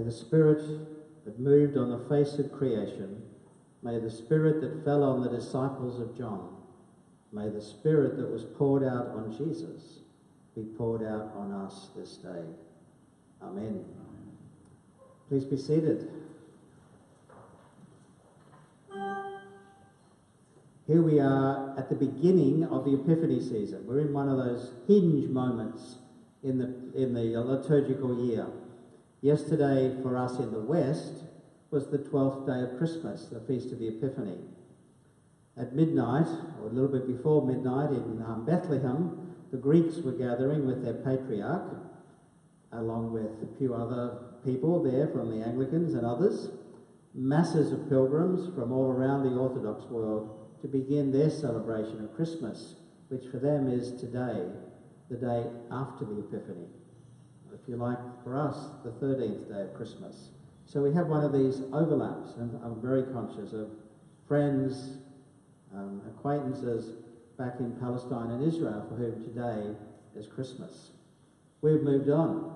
the Spirit that moved on the face of creation, may the Spirit that fell on the disciples of John, may the Spirit that was poured out on Jesus be poured out on us this day. Amen. Please be seated. Here we are at the beginning of the Epiphany season. We're in one of those hinge moments in the liturgical year. Yesterday for us in the West was the 12th day of Christmas, the Feast of the Epiphany. At midnight, or a little bit before midnight in Bethlehem, the Greeks were gathering with their patriarch, along with a few other people there from the Anglicans and others, masses of pilgrims from all around the Orthodox world to begin their celebration of Christmas, which for them is today, the day after the Epiphany. If you like, for us, the 13th day of Christmas. So we have one of these overlaps, and I'm very conscious of friends, acquaintances back in Palestine and Israel for whom today is Christmas. We've moved on.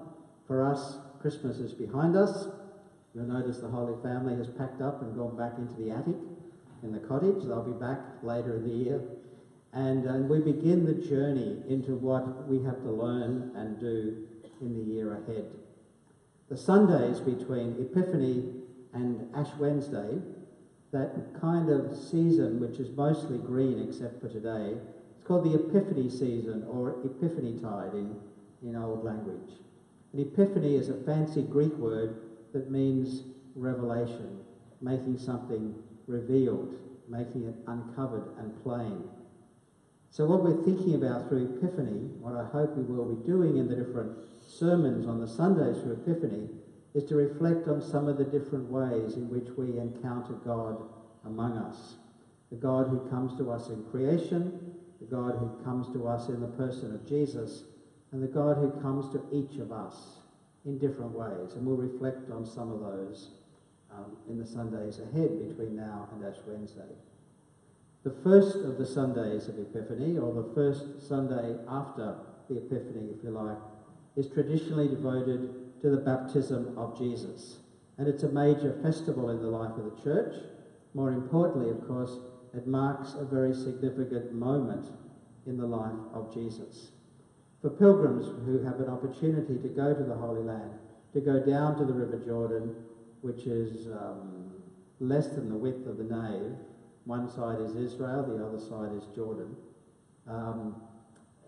For us, Christmas is behind us. You'll notice the Holy Family has packed up and gone back into the attic in the cottage. They'll be back later in the year. And we begin the journey into what we have to learn and do in the year ahead. The Sundays between Epiphany and Ash Wednesday, that kind of season which is mostly green except for today, it's called the Epiphany season or Epiphany tide in old language. An epiphany is a fancy Greek word that means revelation, making something revealed, making it uncovered and plain. So what we're thinking about through Epiphany, what I hope we will be doing in the different sermons on the Sundays for Epiphany, is to reflect on some of the different ways in which we encounter God among us. The God who comes to us in creation, the God who comes to us in the person of Jesus, and the God who comes to each of us in different ways. And we'll reflect on some of those in the Sundays ahead between now and Ash Wednesday. The first of the Sundays of Epiphany, or the first Sunday after the Epiphany, if you like, is traditionally devoted to the baptism of Jesus. And it's a major festival in the life of the church. More importantly, of course, it marks a very significant moment in the life of Jesus. For pilgrims who have an opportunity to go to the Holy Land, to go down to the River Jordan, which is less than the width of the nave. One side is Israel, the other side is Jordan.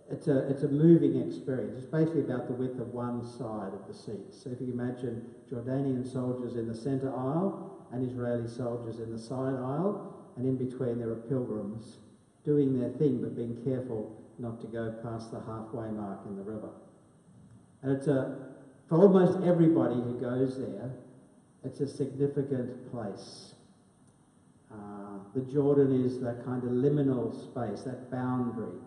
It's a moving experience. It's basically about the width of one side of the seat. So if you imagine Jordanian soldiers in the centre aisle and Israeli soldiers in the side aisle, and in between there are pilgrims doing their thing but being careful not to go past the halfway mark in the river. And it's for almost everybody who goes there, it's a significant place. The Jordan is that kind of liminal space, that boundary,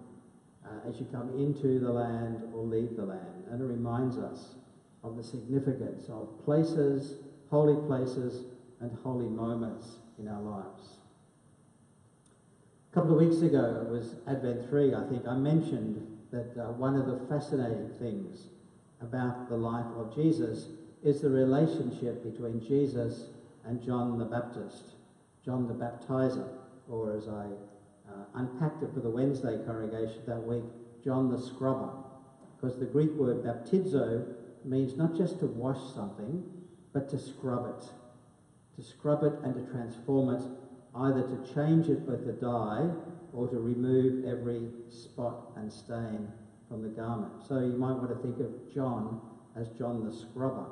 as you come into the land or leave the land. And it reminds us of the significance of places, and holy moments in our lives. A couple of weeks ago, it was Advent 3, I think, I mentioned that one of the fascinating things about the life of Jesus is the relationship between Jesus and John the Baptist, John the Baptizer, or as I unpacked it for the Wednesday congregation that week, John the Scrubber, because the Greek word baptizo means not just to wash something, but to scrub it and to transform it, either to change it with the dye or to remove every spot and stain from the garment. So you might want to think of John as John the Scrubber,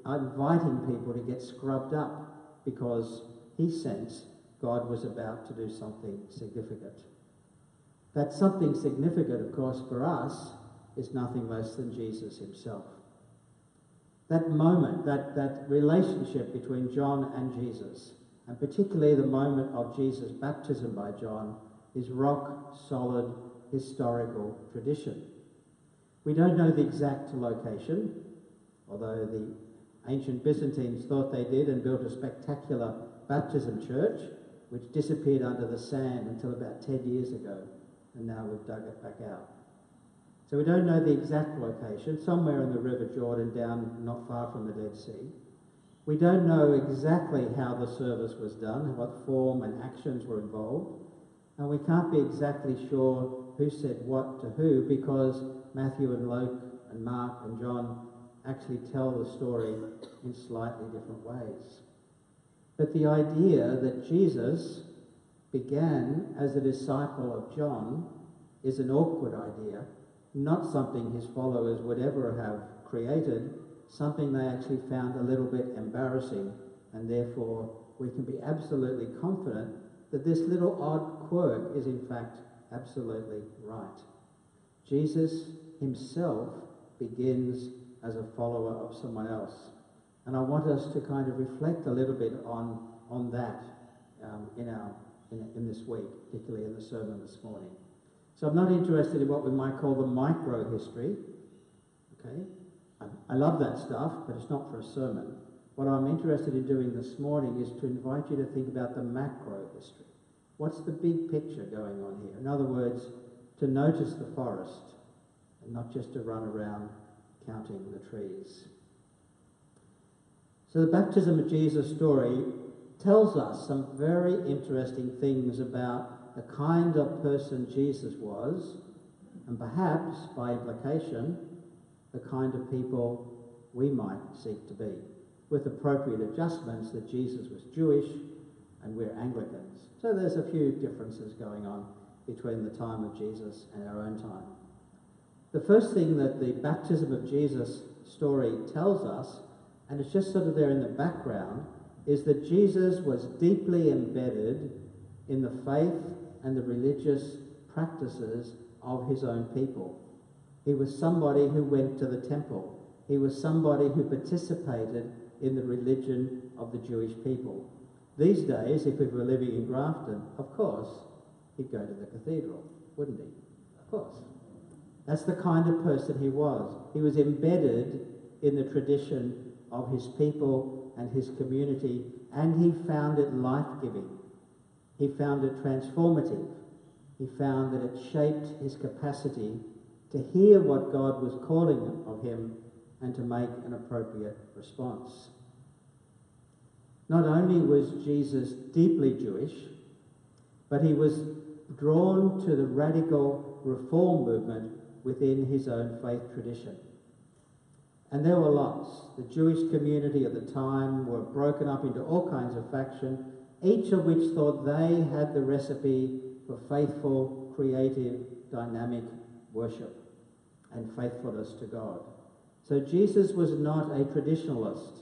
inviting people to get scrubbed up because he sensed God was about to do something significant. That something significant, of course, for us is nothing less than Jesus himself. That moment, that relationship between John and Jesus, and particularly the moment of Jesus' baptism by John, is rock-solid historical tradition. We don't know the exact location, although the ancient Byzantines thought they did and built a spectacular baptism church, which disappeared under the sand until about 10 years ago, and now we've dug it back out. So we don't know the exact location, somewhere in the River Jordan down not far from the Dead Sea. We don't know exactly how the service was done, what form and actions were involved, and we can't be exactly sure who said what to who, because Matthew and Luke and Mark and John actually tell the story in slightly different ways. But the idea that Jesus began as a disciple of John is an awkward idea, not something his followers would ever have created, something they actually found a little bit embarrassing, and therefore we can be absolutely confident that this little odd quirk is in fact absolutely right. Jesus himself begins as a follower of someone else. And I want us to kind of reflect a little bit on that in this week, particularly in the sermon this morning. So I'm not interested in what we might call the micro-history. Okay? I love that stuff, but it's not for a sermon. What I'm interested in doing this morning is to invite you to think about the macro-history. What's the big picture going on here? In other words, to notice the forest and not just to run around counting the trees. So the baptism of Jesus story tells us some very interesting things about the kind of person Jesus was, and perhaps, by implication, the kind of people we might seek to be, with appropriate adjustments that Jesus was Jewish and we're Anglicans. So there's a few differences going on between the time of Jesus and our own time. The first thing that the baptism of Jesus story tells us, and it's just sort of there in the background, is that Jesus was deeply embedded in the faith and the religious practices of his own people. He was somebody who went to the temple. He was somebody who participated in the religion of the Jewish people. These days, if we were living in Grafton, of course, he'd go to the cathedral, wouldn't he? Of course. That's the kind of person he was. He was embedded in the tradition of his people and his community, and he found it life-giving. He found it transformative. He found that it shaped his capacity to hear what God was calling of him and to make an appropriate response. Not only was Jesus deeply Jewish, but he was drawn to the radical reform movement within his own faith tradition. And there were lots. The Jewish community at the time were broken up into all kinds of factions, each of which thought they had the recipe for faithful, creative, dynamic worship and faithfulness to God. So Jesus was not a traditionalist.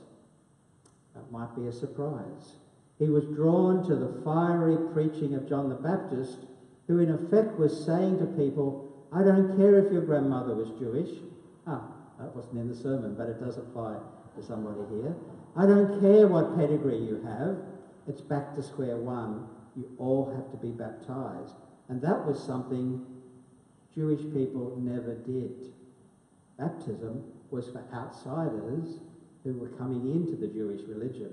That might be a surprise. He was drawn to the fiery preaching of John the Baptist, who in effect was saying to people, I don't care if your grandmother was Jewish. That wasn't in the sermon, but it does apply to somebody here. I don't care what pedigree you have. It's back to square one. You all have to be baptized. And that was something Jewish people never did. Baptism was for outsiders who were coming into the Jewish religion.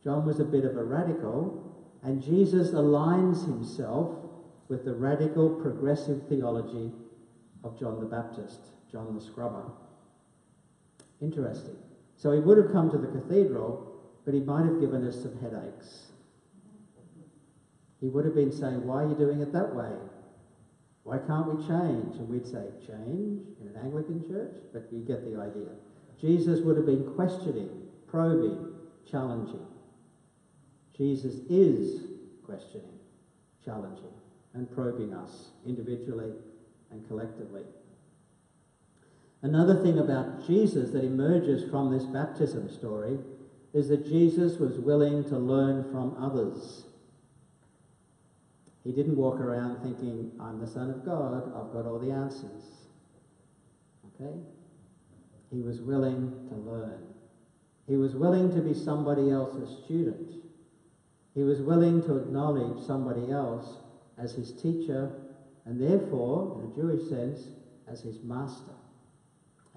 John was a bit of a radical, and Jesus aligns himself with the radical progressive theology of John the Baptist, John the Scrubber. Interesting. So he would have come to the cathedral, but he might have given us some headaches. He would have been saying, why are you doing it that way? Why can't we change? And we'd say, change in an Anglican church? But you get the idea. Jesus would have been questioning, probing, challenging. Jesus is questioning, challenging, and probing us individually and collectively. Another thing about Jesus that emerges from this baptism story is that Jesus was willing to learn from others. He didn't walk around thinking, I'm the Son of God, I've got all the answers. Okay? He was willing to learn. He was willing to be somebody else's student. He was willing to acknowledge somebody else as his teacher, and therefore, in a Jewish sense, as his master,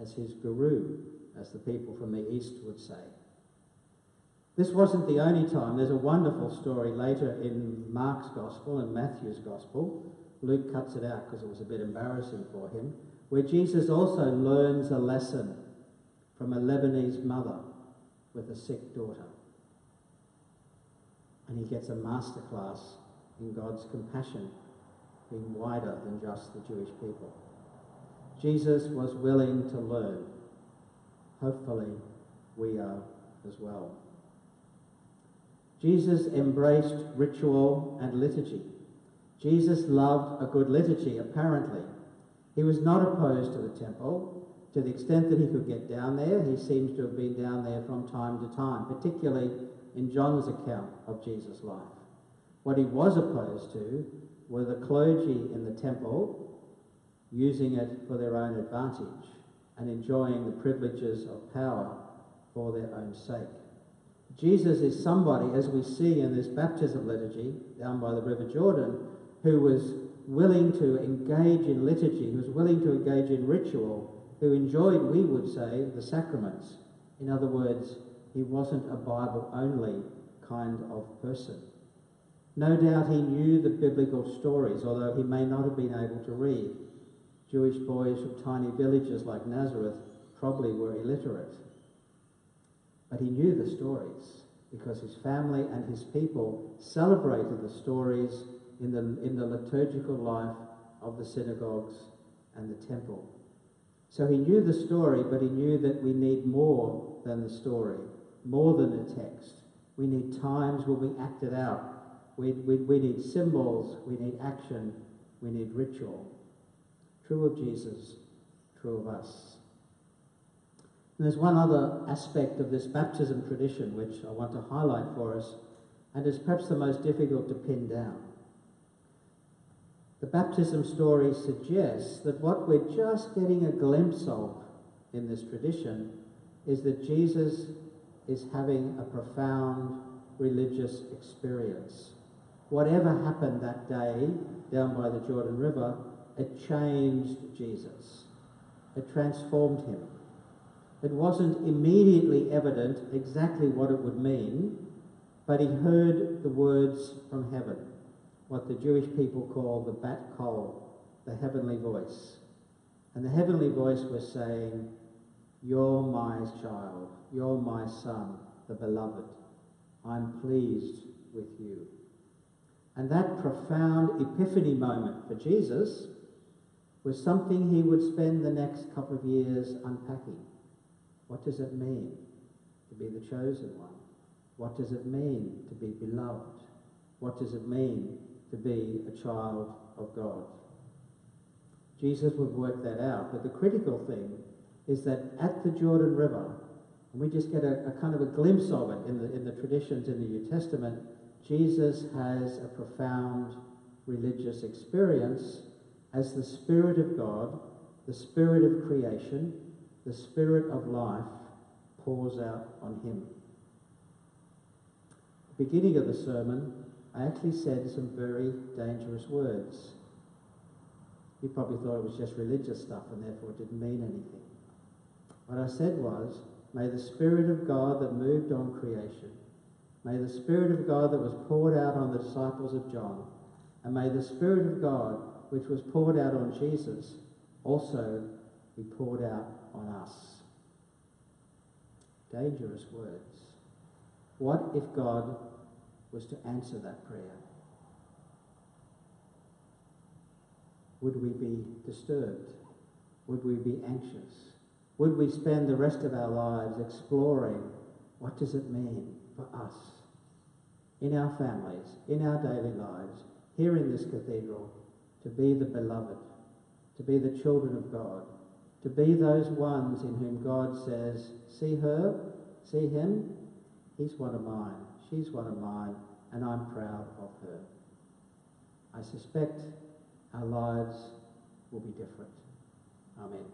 as his guru, as the people from the East would say. This wasn't the only time. There's a wonderful story later in Mark's Gospel and Matthew's Gospel. Luke cuts it out because it was a bit embarrassing for him, where Jesus also learns a lesson from a Lebanese mother with a sick daughter. And he gets a masterclass in God's compassion, being wider than just the Jewish people. Jesus was willing to learn. Hopefully, we are as well. Jesus embraced ritual and liturgy. Jesus loved a good liturgy, apparently. He was not opposed to the temple. To the extent that he could get down there, he seems to have been down there from time to time, particularly in John's account of Jesus' life. What he was opposed to were the clergy in the temple using it for their own advantage and enjoying the privileges of power for their own sake. Jesus is somebody, as we see in this baptism liturgy down by the River Jordan, who was willing to engage in liturgy, who was willing to engage in ritual, who enjoyed, we would say, the sacraments. In other words, he wasn't a Bible-only kind of person. No doubt he knew the biblical stories, although he may not have been able to read. Jewish boys from tiny villages like Nazareth probably were illiterate. But he knew the stories because his family and his people celebrated the stories in the liturgical life of the synagogues and the temple. So he knew the story, but he knew that we need more than the story, more than the text. We need times when we act it out. We need symbols, we need action, we need ritual. True of Jesus, true of us. And there's one other aspect of this baptism tradition which I want to highlight for us, and is perhaps the most difficult to pin down. The baptism story suggests that what we're just getting a glimpse of in this tradition is that Jesus is having a profound religious experience. Whatever happened that day down by the Jordan River, it changed Jesus. It transformed him. It wasn't immediately evident exactly what it would mean, but he heard the words from heaven, what the Jewish people call the bat kol, the heavenly voice. And the heavenly voice was saying, "You're my child, you're my son, the beloved. I'm pleased with you." And that profound epiphany moment for Jesus was something he would spend the next couple of years unpacking. What does it mean to be the chosen one? What does it mean to be beloved? What does it mean to be a child of God? Jesus would work that out, but the critical thing is that at the Jordan River, and we just get a kind of a glimpse of it in the traditions in the New Testament, Jesus has a profound religious experience as the Spirit of God, the Spirit of creation, the Spirit of life pours out on him. At the beginning of the sermon, I actually said some very dangerous words. You probably thought it was just religious stuff and therefore it didn't mean anything. What I said was, may the Spirit of God that moved on creation, may the Spirit of God that was poured out on the disciples of John, and may the Spirit of God which was poured out on Jesus also be poured out on us. Dangerous words. What if God was to answer that prayer? Would we be disturbed? Would we be anxious? Would we spend the rest of our lives exploring what does it mean for us, in our families, in our daily lives, here in this cathedral, to be the beloved, to be the children of God, to be those ones in whom God says, see her, see him, he's one of mine, she's one of mine, and I'm proud of her. I suspect our lives will be different. Amen.